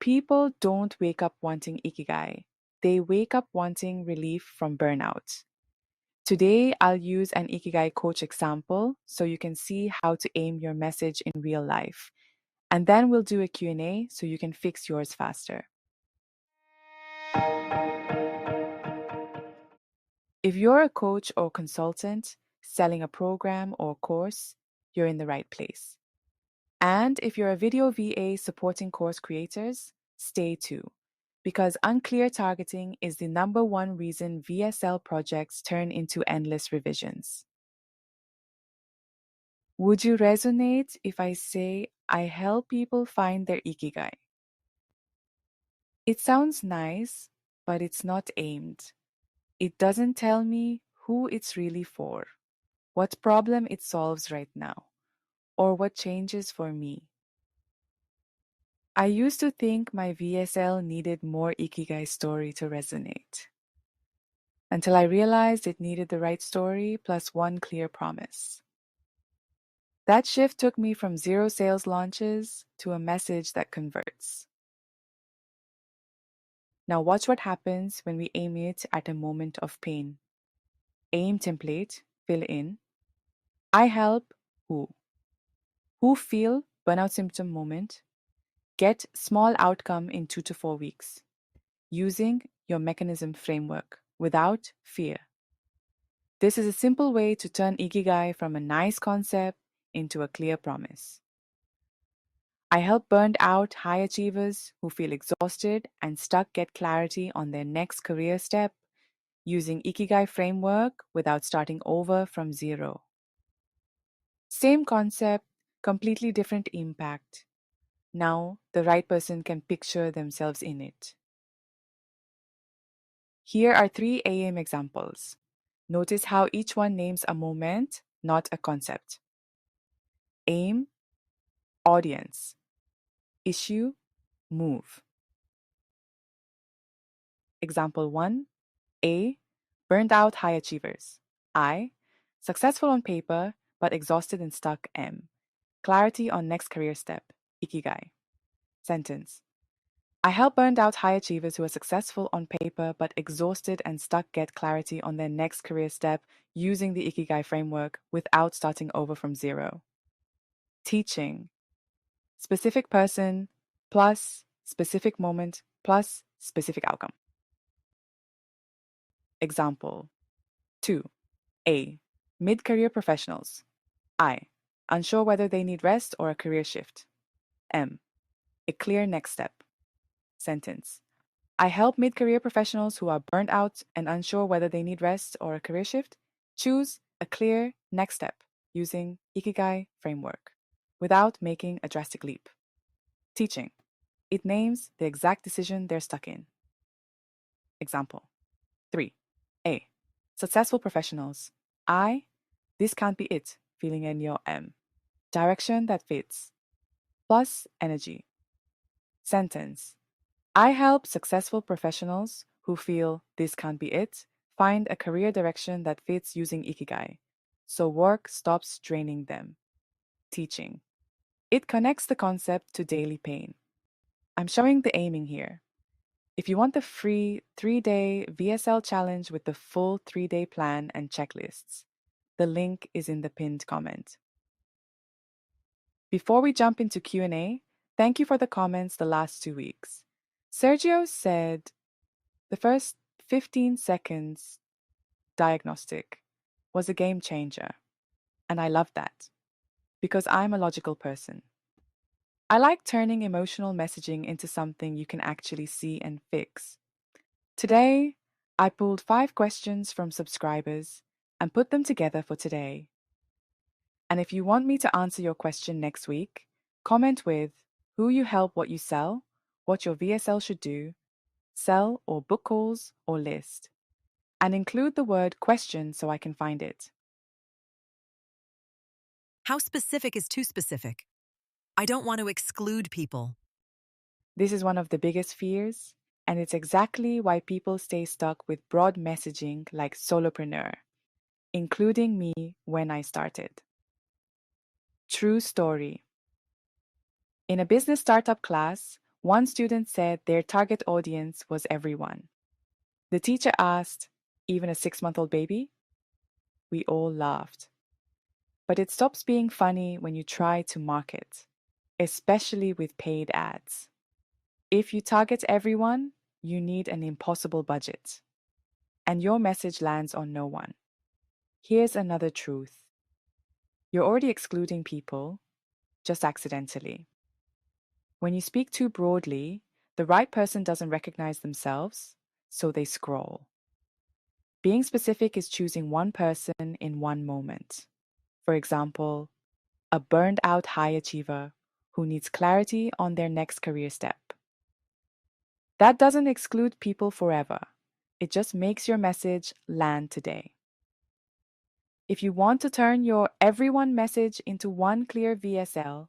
People don't wake up wanting Ikigai. They wake up wanting relief from burnout. Today, I'll use an Ikigai coach example so you can see how to aim your message in real life. And then we'll do a Q&A so you can fix yours faster. If you're a coach or consultant selling a program or course, you're in the right place. And if you're a video VA supporting course creators, stay too, because unclear targeting is the number one reason VSL projects turn into endless revisions. Would you resonate if I say I help people find their Ikigai? It sounds nice, but it's not aimed. It doesn't tell me who it's really for, what problem it solves right now, or what changes for me. I used to think my VSL needed more Ikigai story to resonate, until I realized it needed the right story plus one clear promise. That shift took me from 0 sales launches to a message that converts. Now watch what happens when we aim it at a moment of pain. Aim template, fill in. I help who? Who feel burnout symptom moment. Get small outcome in 2 to 4 weeks. Using your mechanism framework without fear. This is a simple way to turn Ikigai from a nice concept into a clear promise. I help burned out high achievers who feel exhausted and stuck get clarity on their next career step using Ikigai framework without starting over from zero. Same concept, completely different impact. Now the right person can picture themselves in it. Here are 3 AM examples. Notice how each one names a moment, not a concept. Aim, audience. Issue, move. Example 1. A. Burned out high achievers. I. Successful on paper, but exhausted and stuck. M. Clarity on next career step. Ikigai. Sentence. I help burned out high achievers who are successful on paper but exhausted and stuck get clarity on their next career step using the Ikigai framework without starting over from zero. Teaching. Specific person plus specific moment plus specific outcome. Example 2. A. Mid-career professionals. I. Unsure whether they need rest or a career shift. M. A clear next step. Sentence. I help mid-career professionals who are burnt out and unsure whether they need rest or a career shift choose a clear next step using Ikigai framework without making a drastic leap. Teaching. It names the exact decision they're stuck in. Example 3. A. Successful professionals. I. This can't be it. Feeling in your M. Direction that fits. Plus energy. Sentence. I help successful professionals who feel this can't be it find a career direction that fits using Ikigai, so work stops draining them. Teaching. It connects the concept to daily pain. I'm showing the aiming here. If you want the free 3-day VSL challenge with the full 3-day plan and checklists, the link is in the pinned comment. Before we jump into Q&A, thank you for the comments the last 2 weeks. Sergio said the first 15 seconds diagnostic was a game changer, and I love that because I'm a logical person. I like turning emotional messaging into something you can actually see and fix. Today, I pulled 5 questions from subscribers and put them together for today. And if you want me to answer your question next week, comment with who you help, what you sell, what your VSL should do, sell or book calls or list, and include the word question so I can find it. How specific is too specific? I don't want to exclude people. This is one of the biggest fears, and it's exactly why people stay stuck with broad messaging like solopreneur, including me when I started. True story. In a business startup class, One student said their target audience was everyone. The teacher asked, even a 6-month-old baby? We all laughed. But it stops being funny when you try to market, especially with paid ads. If you target everyone, you need an impossible budget, and your message lands on no one. Here's another truth: you're already excluding people, just accidentally. When you speak too broadly, the right person doesn't recognize themselves, so they scroll. Being specific is choosing one person in one moment. For example, a burned out high achiever who needs clarity on their next career step. That doesn't exclude people forever. It just makes your message land today. If you want to turn your everyone message into one clear VSL,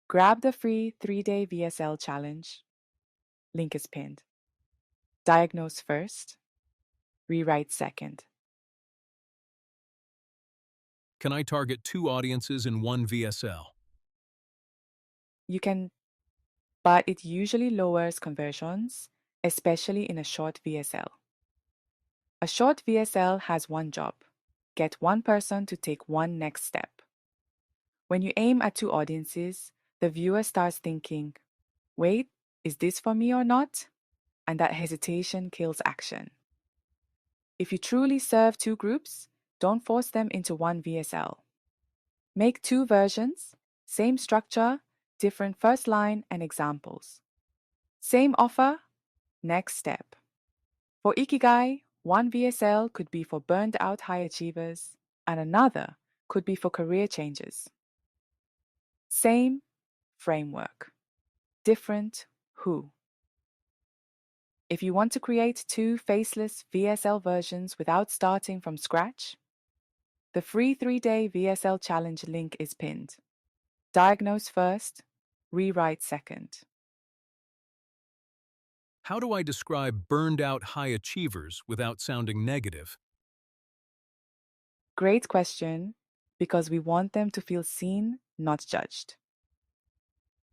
grab the free 3-day VSL challenge. Link is pinned. Diagnose first, rewrite second. Can I target 2 audiences in one VSL? You can, but it usually lowers conversions, especially in a short VSL. A short VSL has one job: get one person to take one next step. When you aim at 2 audiences, the viewer starts thinking, wait, is this for me or not? And that hesitation kills action. If you truly serve 2 groups, don't force them into one VSL. Make 2 versions, same structure, different first line and examples. Same offer, next step. For IkiGai, one VSL could be for burned out high achievers, and another could be for career changes. Same framework, different who. If you want to create 2 faceless VSL versions without starting from scratch, the free 3-day VSL challenge link is pinned. Diagnose first, rewrite second. How do I describe burned out high achievers without sounding negative? Great question, because we want them to feel seen, not judged.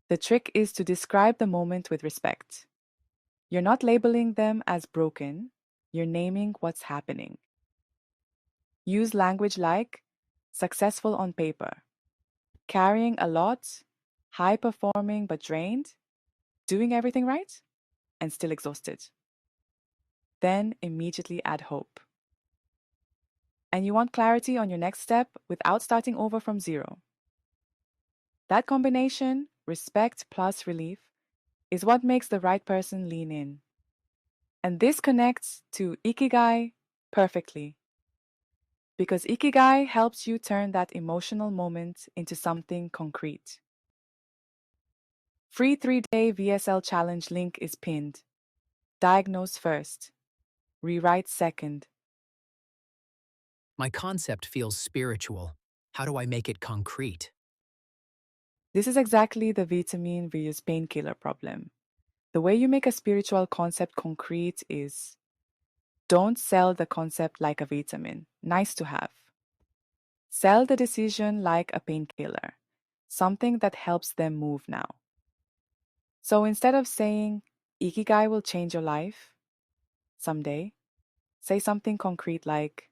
The trick is to describe the moment with respect. You're not labeling them as broken, you're naming what's happening. Use language like successful on paper, carrying a lot, high performing but drained, doing everything right, and still exhausted. Then immediately add hope. And you want clarity on your next step without starting over from zero. That combination, respect plus relief, is what makes the right person lean in. And this connects to IkiGai perfectly, because IkiGai helps you turn that emotional moment into something concrete. Free 3-day VSL challenge link is pinned. Diagnose first, rewrite second. My concept feels spiritual. How do I make it concrete? This is exactly the vitamin versus painkiller problem. The way you make a spiritual concept concrete is: don't sell the concept like a vitamin, nice to have. Sell the decision like a painkiller, something that helps them move now. So instead of saying, Ikigai will change your life someday, say something concrete like,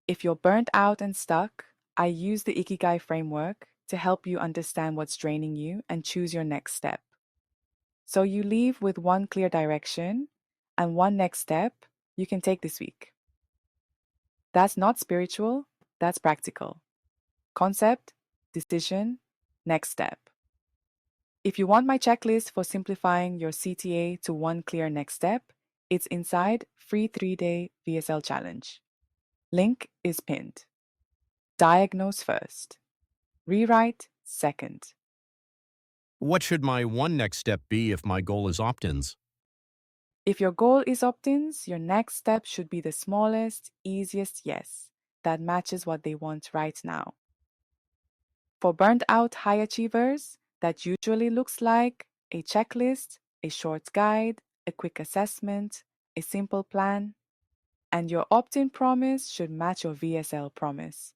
if you're burnt out and stuck, I use the Ikigai framework to help you understand what's draining you and choose your next step. So you leave with one clear direction and one next step you can take this week. That's not spiritual, that's practical. Concept, decision, next step. If you want my checklist for simplifying your CTA to one clear next step, it's inside free 3-day VSL challenge. Link is pinned. Diagnose first. Rewrite second. What should my one next step be if my goal is opt-ins? If your goal is opt-ins, your next step should be the smallest, easiest yes that matches what they want right now. For burnt out high achievers, that usually looks like a checklist, a short guide, a quick assessment, a simple plan, and your opt-in promise should match your VSL promise.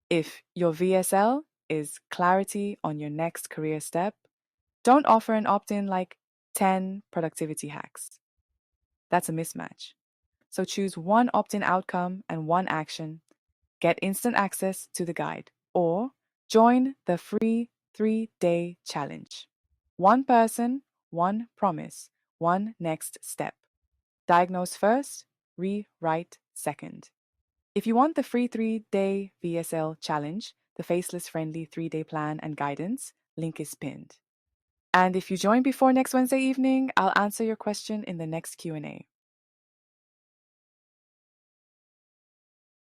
If your VSL is clarity on your next career step, Don't offer an opt-in like 10 productivity hacks. That's a mismatch. So choose one opt-in outcome and one action. Get instant access to the guide, or join the free 3-day challenge. One person, one promise, one next step. Diagnose first, rewrite second. If you want the free 3-day VSL challenge, the faceless friendly 3-day plan and guidance, link is pinned. And if you join before next Wednesday evening, I'll answer your question in the next Q&A.